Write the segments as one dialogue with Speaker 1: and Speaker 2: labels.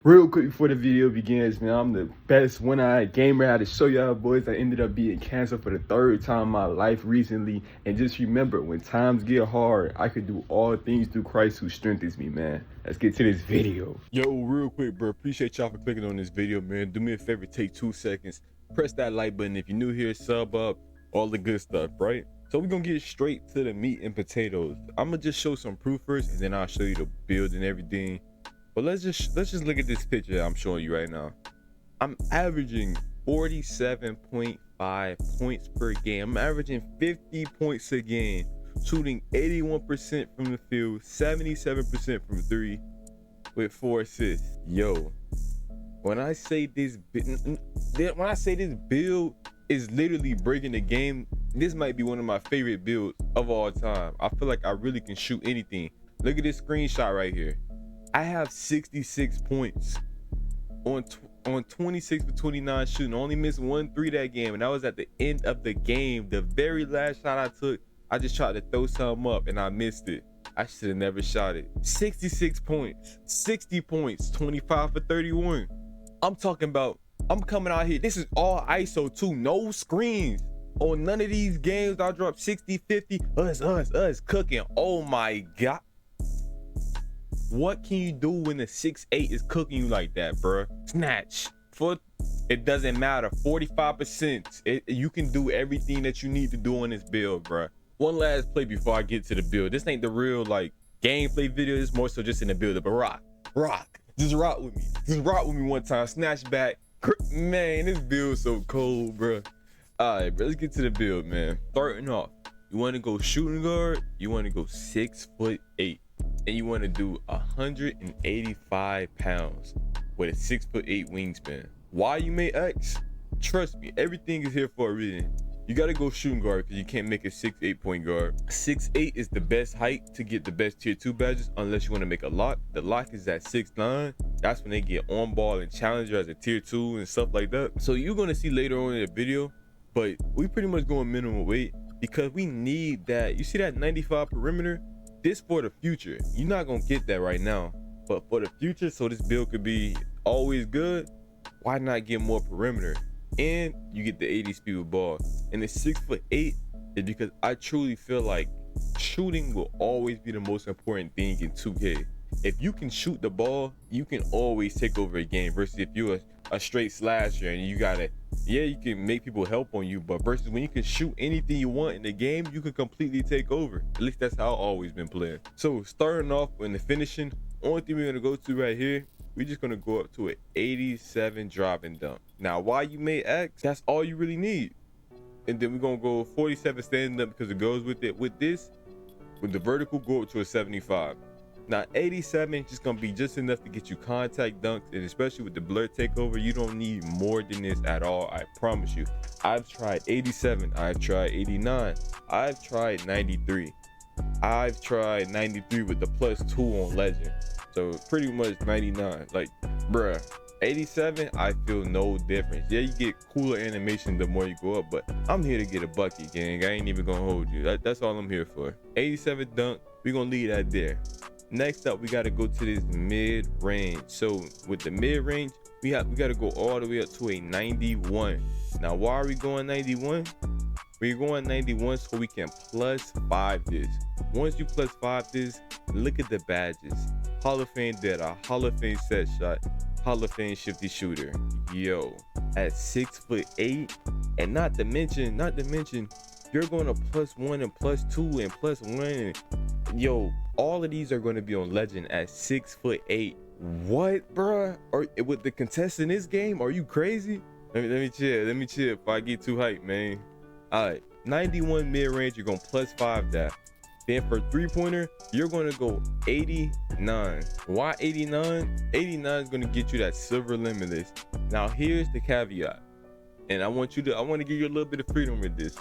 Speaker 1: Real quick before the video begins, man, I'm the best one-eyed gamer. I had to show y'all boys I ended up being canceled for the third time in my life recently. And just remember, when times get hard, I could do all things through Christ who strengthens me, man. Let's get to this video. Yo, real quick, bro. Appreciate y'all for clicking on this video, man. Do me a favor, take 2 seconds. Press that like button. If you're new here, sub up, all the good stuff, right? So we're gonna get straight to the meat and potatoes. I'm gonna just show some proof first, and then I'll show you the build and everything. But let's just look at this picture I'm showing you right now. I'm averaging 47.5 points per game. I'm averaging 50 points a game, shooting 81% from the field, 77% from three, with 4 assists. Yo, when I say this build is literally breaking the game, this might be one of my favorite builds of all time. I feel like I really can shoot anything. Look at this screenshot right here. I have 66 points on 26 for 29 shooting. Only missed 1 3 that game, and that was at the end of the game. The very last shot I took, I just tried to throw something up and I missed it. I should have never shot it. 66 points, 60 points, 25 for 31. I'm talking about, I'm coming out here. This is all ISO too, no screens. On none of these games, I dropped 60, 50, us cooking. Oh my God. What can you do when the 6'8" is cooking you like that, bro? Snatch. It doesn't matter. 45%. You can do everything that you need to do on this build, bro. One last play before I get to the build. This ain't the real like gameplay video. This more so just in the build. But rock. Just rock with me. Just rock with me one time. Snatch back. Man, this build's so cold, bro. All right, bro. Let's get to the build, man. Starting off, you want to go shooting guard. You want to go 6'8". And you want to do 185 pounds with a 6'8" wingspan. Why you made X? Trust me, everything is here for a reason. You got to go shooting guard because you can't make a 6'8" point guard. 6'8" is the best height to get the best tier 2 badges unless you want to make a lock. The lock is at 6'9". That's when they get on ball and challenger as a tier 2 and stuff like that. So you're going to see later on in the video, but we pretty much going minimum weight because we need that. You see that 95 perimeter? This for the future. You're not gonna get that right now, but for the future, so this build could be always good, why not get more perimeter? And you get the 80 speed with ball. And the 6'8" is because I truly feel like shooting will always be the most important thing in 2K. If you can shoot the ball, you can always take over a game versus if you're a straight slasher and you gotta, yeah, you can make people help on you, but versus when you can shoot anything you want in the game, you can completely take over. At least that's how I've always been playing. So starting off in the finishing, only thing we're gonna go to right here, we're just gonna go up to an 87 drop and dunk. Now, why you made X, that's all you really need. And then we're gonna go 47 standing up because it goes with it. With this, with the vertical, go up to a 75. Now 87 just gonna be just enough to get you contact dunks, and especially with the blur takeover, you don't need more than this at all. I promise you. I've tried 87, I've tried 89, I've tried 93, I've tried 93 with the +2 on legend, so pretty much 99. Like, bruh, 87, I feel no difference. Yeah, you get cooler animation the more you go up, but I'm here to get a bucket, gang. I ain't even gonna hold you. That's all I'm here for. 87 dunk, we're gonna leave that there. Next up, we got to go to this mid-range. So with the mid-range, we got to go all the way up to a 91. Now, why are we going 91? We're going 91 so we can +5 this. Once you +5 this, look at the badges. Hall of Fame data, Hall of Fame set shot, Hall of Fame shifty shooter. Yo, at 6'8", and not to mention, you're going to +1 and +2 and +1. Yo, all of these are going to be on legend at 6'8". What, bruh? Or with the contest in this game, are you crazy? Let me chill if I get too hyped, man. All right, 91 mid-range, you're going to +5 that. Then for 3-pointer, you're going to go 89. Why 89? 89 is going to get you that silver limitless. Now here's the caveat, and I want to give you a little bit of freedom with this.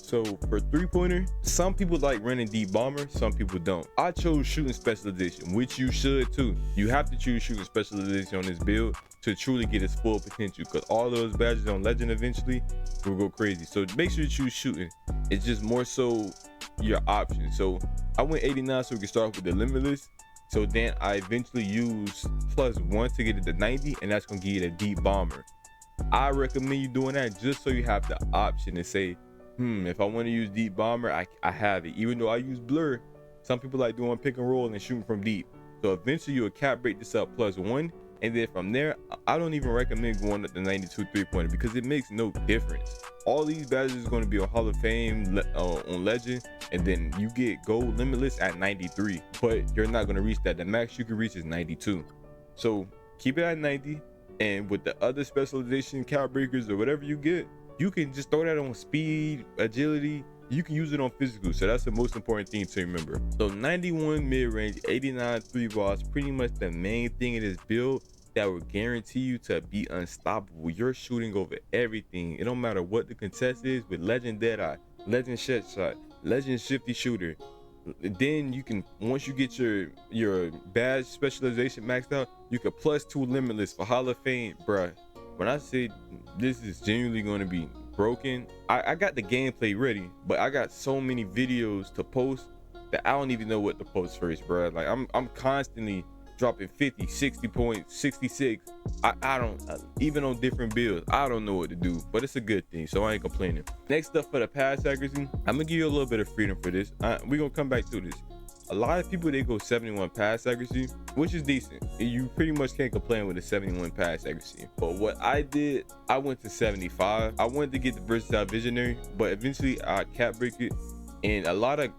Speaker 1: So for 3-pointer, some people like running deep bomber, some people don't. I chose shooting specialization, which you should too. You have to choose shooting specialization on this build to truly get its full potential, because all those badges on legend eventually will go crazy. So make sure you choose shooting. It's just more so your option. So I went 89 so we can start off with the limitless. So then I eventually used +1 to get it to 90, and that's gonna give you the deep bomber. I recommend you doing that just so you have the option to say, if I want to use deep bomber, I have it. Even though I use blur, some people like doing pick and roll and shooting from deep. So eventually you'll cap break this up +1, and then from there, I don't even recommend going up to 92 3-pointer because it makes no difference. All these badges are going to be on Hall of Fame, on Legend, and then you get gold limitless at 93, but you're not going to reach that. The max you can reach is 92. So keep it at 90, and with the other specialization cap breakers or whatever you get, you can just throw that on speed, agility. You can use it on physical, so that's the most important thing to remember. So 91 mid-range, 89 3-ball is pretty much the main thing in this build that will guarantee you to be unstoppable. You're shooting over everything. It don't matter what the contest is with Legend Deadeye, Legend Shot, Legend Shifty Shooter. Then you can, once you get your badge specialization maxed out, you can +2 limitless for Hall of Fame, bruh. When I say this is genuinely going to be broken, I got the gameplay ready, but I got so many videos to post that I don't even know what to post first, bro. Like I'm constantly dropping 50, 60 points, 66. I don't, even on different builds, I don't know what to do, but it's a good thing, so I ain't complaining. Next up for the pass accuracy, I'm gonna give you a little bit of freedom for this. We're gonna come back to this. A lot of people, they go 71 pass accuracy, which is decent. You pretty much can't complain with a 71 pass accuracy. But what I did, I went to 75. I wanted to get the versatile visionary, but eventually I cap break it. And a lot of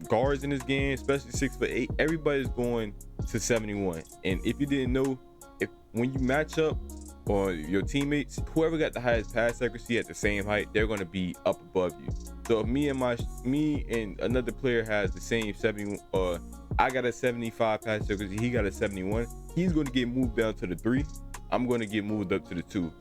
Speaker 1: guards in this game, especially 6'8", everybody's going to 71. And if you didn't know, when you match up or your teammates, whoever got the highest pass accuracy at the same height, they're going to be up above you. So if me and another player has the same 70, I got a 75 pass accuracy, he got a 71, he's going to get moved down to the 3. I'm going to get moved up to the 2,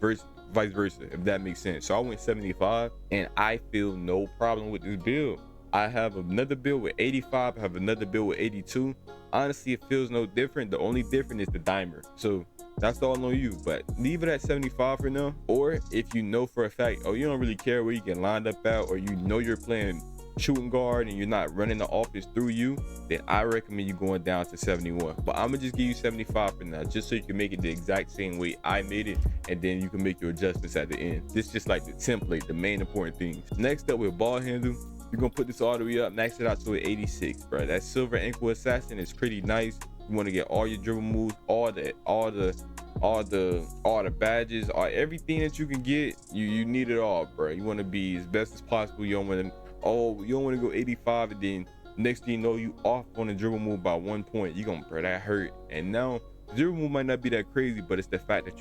Speaker 1: vice versa, if that makes sense. So I went 75, and I feel no problem with this build. I have another build with 85, I have another build with 82. Honestly, it feels no different. The only difference is the dimer. So that's all on you, but leave it at 75 for now. Or if you know for a fact, you don't really care where you get lined up at, or you know you're playing shooting guard and you're not running the offense through you, then I recommend you going down to 71. But I'm gonna just give you 75 for now, just so you can make it the exact same way I made it, and then you can make your adjustments at the end. This is just like the template, the main important things. Next up, with ball handle, you're gonna put this all the way up, max it out to an 86, bro. That silver ankle assassin is pretty nice. You want to get all your dribble moves, all the badges, everything that you can get. You need it all, bro. You want to be as best as possible. You don't want to go 85 and then next thing you know, you off on the dribble move by 1 point. You're gonna, bro, that hurt. And now the dribble move might not be that crazy, but it's the fact that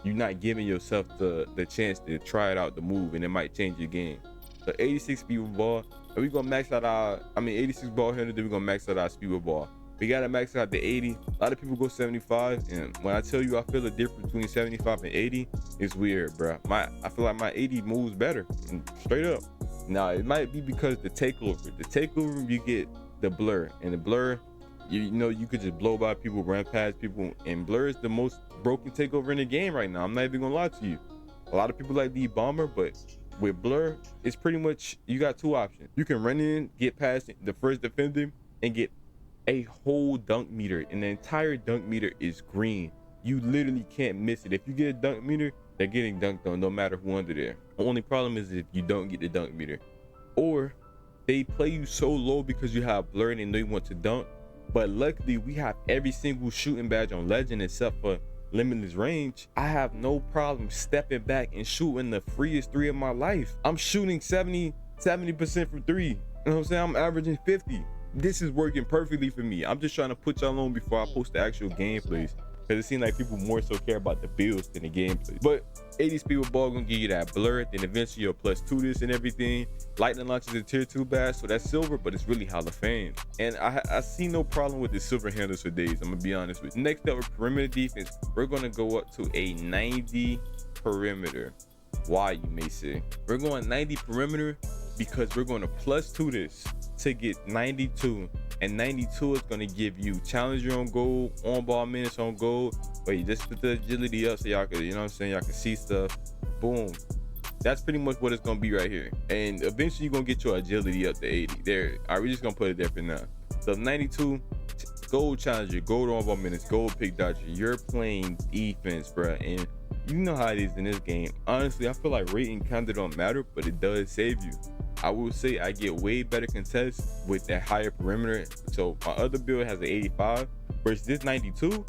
Speaker 1: you're not giving yourself the chance to try it out, the move, and it might change your game. So 86 speed with ball, and we're gonna max out 86 ball handle, then we're gonna max out our speed with ball. We gotta max out the 80. A lot of people go 75, and when I tell you I feel a difference between 75 and 80, it's weird, bro. I feel like my 80 moves better, straight up. Now it might be because the takeover, you get the blur, and the blur, you could just blow by people, run past people, and blur is the most broken takeover in the game right now. I'm not even gonna lie to you. A lot of people like the bomber, but with blur, it's pretty much, you got two options. You can run in, get past the first defender, and get a whole dunk meter, and the entire dunk meter is green. You literally can't miss it. If you get a dunk meter, they're getting dunked on no matter who under there. The only problem is if you don't get the dunk meter, or they play you so low because you have blur and they know you want to dunk. But luckily, we have every single shooting badge on Legend except for limitless range. I have no problem stepping back and shooting the freest 3 of my life. I'm shooting 70% from 3. You know what I'm saying? I'm averaging 50. This is working perfectly for me. I'm just trying to put y'all on before I post the actual gameplays, because it seems like people more so care about the builds than the gameplays. But 80 speed with ball gonna give you that blur, then eventually you'll +2 this and everything. Lightning launch is a tier 2 badge, so that's silver, but it's really Hall of Fame. And I see no problem with the silver handles for days, I'm gonna be honest with you. Next up, with perimeter defense, we're gonna go up to a 90 perimeter. Why, you may say? We're going 90 perimeter because we're going to +2 this to get 92, and 92 is going to give you challenger on goal, on ball minutes on goal. Wait, just put the agility up so y'all can, you know what I'm saying, y'all can see stuff. Boom. That's pretty much what it's going to be right here. And eventually you're going to get your agility up to 80 there. All right, we're just going to put it there for now. So 92 gold challenger, gold overall minutes, gold pick dodger. You're playing defense, bro, and you know how it is in this game. Honestly, I feel like rating kind of don't matter, but it does save you. I will say I get way better contests with that higher perimeter. So my other build has an 85 versus this 92.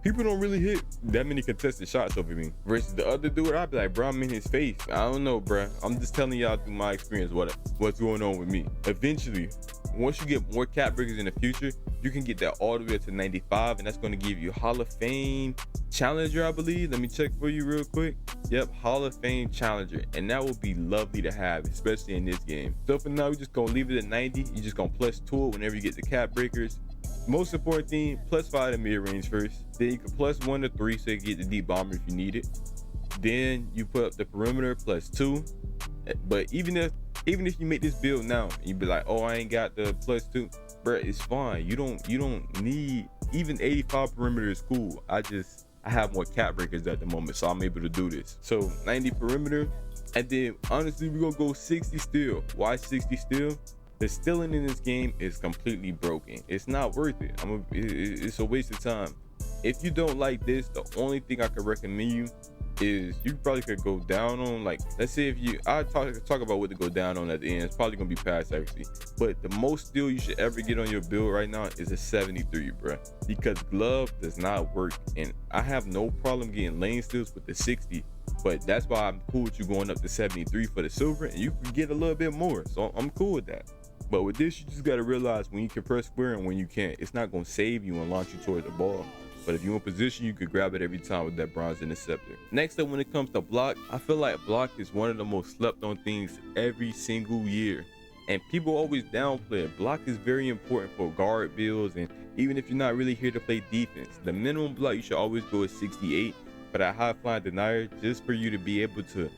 Speaker 1: People don't really hit that many contested shots over me. Versus the other dude, I'd be like, bro, I'm in his face. I don't know, bro. I'm just telling y'all through my experience what's going on with me. Eventually, once you get more cap breakers in the future, you can get that all the way up to 95, and that's going to give you Hall of Fame Challenger, I believe. Let me check for you real quick. Yep, Hall of Fame Challenger, and that will be lovely to have, especially in this game. So for now, we're just going to leave it at 90. You're just going to plus 2 it whenever you get the cap breakers. Most important thing, plus 5 to mid-range first. Then you can plus 1 to 3 so you can get the deep bomber if you need it. Then you put up the perimeter plus 2. But even if you make this build now and you be like, oh, I ain't got the plus 2, bro, it's fine. You don't need, even 85 perimeter is cool. I have more cap breakers at the moment, so I'm able to do this. So 90 perimeter, and then honestly we're gonna go 60 steal. Why 60 steal? The stealing in this game is completely broken. It's not worth it. It's a waste of time. If you don't like this, the only thing I could recommend you is you probably could go down on, like, let's say if you, I talk about what to go down on at the end. It's probably gonna be pass accuracy, but the most steal you should ever get on your build right now is a 73, bro, because glove does not work, and I have no problem getting lane steals with the 60, but that's why I'm cool with you going up to 73 for the silver, and you can get a little bit more, so I'm cool with that. But with this, you just got to realize when you can press square and when you can't. It's not going to save you and launch you towards the ball. But if you're in position, you could grab it every time with that bronze interceptor. Next up, when it comes to block, I feel like block is one of the most slept on things every single year. And people always downplay it. Block is very important for guard builds, and even if you're not really here to play defense. The minimum block you should always go is 68 for that high flying denier, just for you to be able to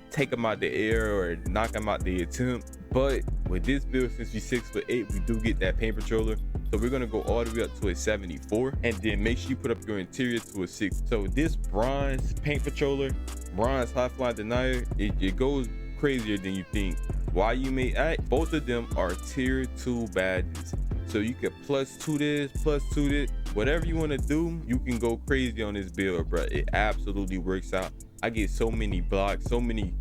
Speaker 1: take them out the air or knock them out the attempt. But with this build, since we're 6'8", we do get that paint patroller, so we're gonna go all the way up to a 74, and then make sure you put up your interior to a 6. So this bronze paint patroller, bronze high flying denier, it goes crazier than you think. Why you may act, both of them are tier 2 badges, so you can plus 2 this, plus 2 this, whatever you want to do. You can go crazy on this build, bro. It absolutely works out. I get so many blocks, so many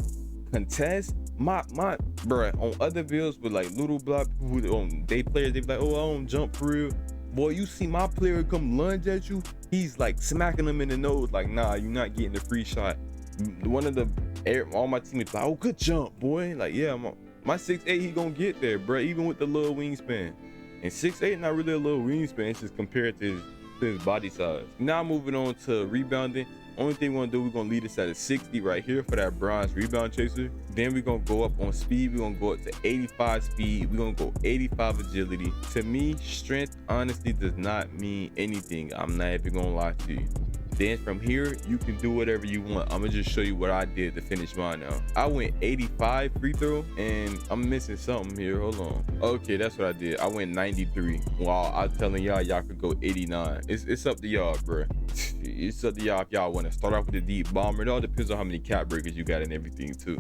Speaker 1: contests. My bruh, on other builds with like little block people, they players, they be like, oh, I don't jump for real. Boy, you see my player come lunge at you, he's like smacking them in the nose, like, nah, you're not getting the free shot. One of all my teammates like, oh, good jump, boy. Like, yeah, my 6'8", he gonna get there, bruh, even with the little wingspan. And 6'8", not really a little wingspan, it's just compared to his body size. Now moving on to rebounding. Only thing we're gonna do, we're gonna lead us at a 60 right here for that bronze rebound chaser. Then we're gonna go up on speed. We're gonna go up to 85 speed. We're gonna go 85 agility. To me, strength honestly does not mean anything. I'm not even gonna lie to you. Then from here, you can do whatever you want. I'm gonna just show you what I did to finish mine now. I went 85 free throw, and I'm missing something here. Hold on. Okay, that's what I did. I went 93. While I'm telling y'all could go 89. It's up to y'all, bro. It's up to y'all if y'all want to start off with the deep bomber. It all depends on how many cap breakers you got and everything too.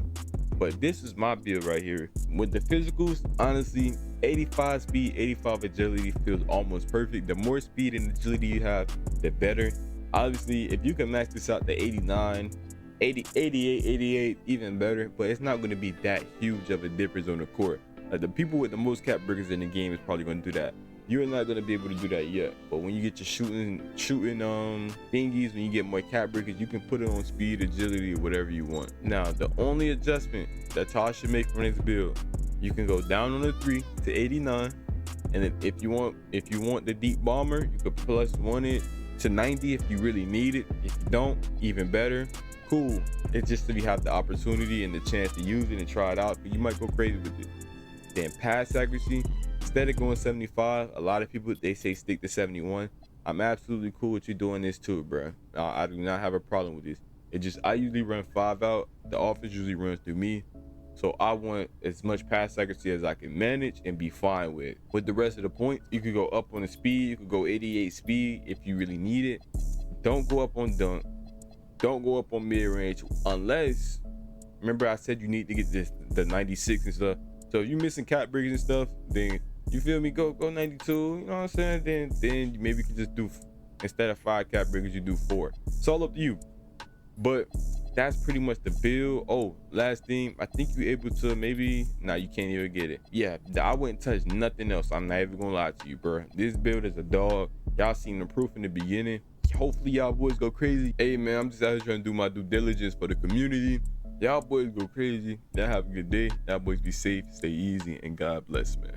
Speaker 1: But this is my build right here. With the physicals, honestly, 85 speed, 85 agility feels almost perfect. The more speed and agility you have, the better. Obviously, if you can max this out to 89, 80, 88, 88, even better, but it's not going to be that huge of a difference on the court. Like, the people with the most cap breakers in the game is probably going to do that. You're not going to be able to do that yet, but when you get your shooting thingies, when you get more cap breakers, you can put it on speed, agility, or whatever you want. Now, the only adjustment that y'all should make from this build, you can go down on the 3 to 89, and then if you want the deep bomber, you could plus 1 it to 90 if you really need it. If you don't, even better. Cool. It's just so you have the opportunity and the chance to use it and try it out, but you might go crazy with it. Then pass accuracy, instead of going 75, a lot of people, they say stick to 71. I'm absolutely cool with you doing this too, bro. I do not have a problem with this. I usually run 5 out. The offense usually runs through me. So I want as much pass accuracy as I can manage and be fine with. With the rest of the points, you could go up on the speed. You could go 88 speed if you really need it. Don't go up on dunk. Don't go up on mid-range unless, remember I said you need to get the 96 and stuff. So if you're missing cap breaks and stuff, then You feel me? Go 92. You know what I'm saying? Then maybe you could just do, instead of 5 cap breakers, you do 4. It's all up to you. But that's pretty much the build. Oh, last thing, I think you're able to maybe, nah, you can't even get it. Yeah, I wouldn't touch nothing else. I'm not even gonna lie to you, bro. This build is a dog. Y'all seen the proof in the beginning. Hopefully y'all boys go crazy. Hey man, I'm just out here trying to do my due diligence for the community. Y'all boys go crazy. Y'all have a good day. Y'all boys be safe, stay easy, and God bless, man.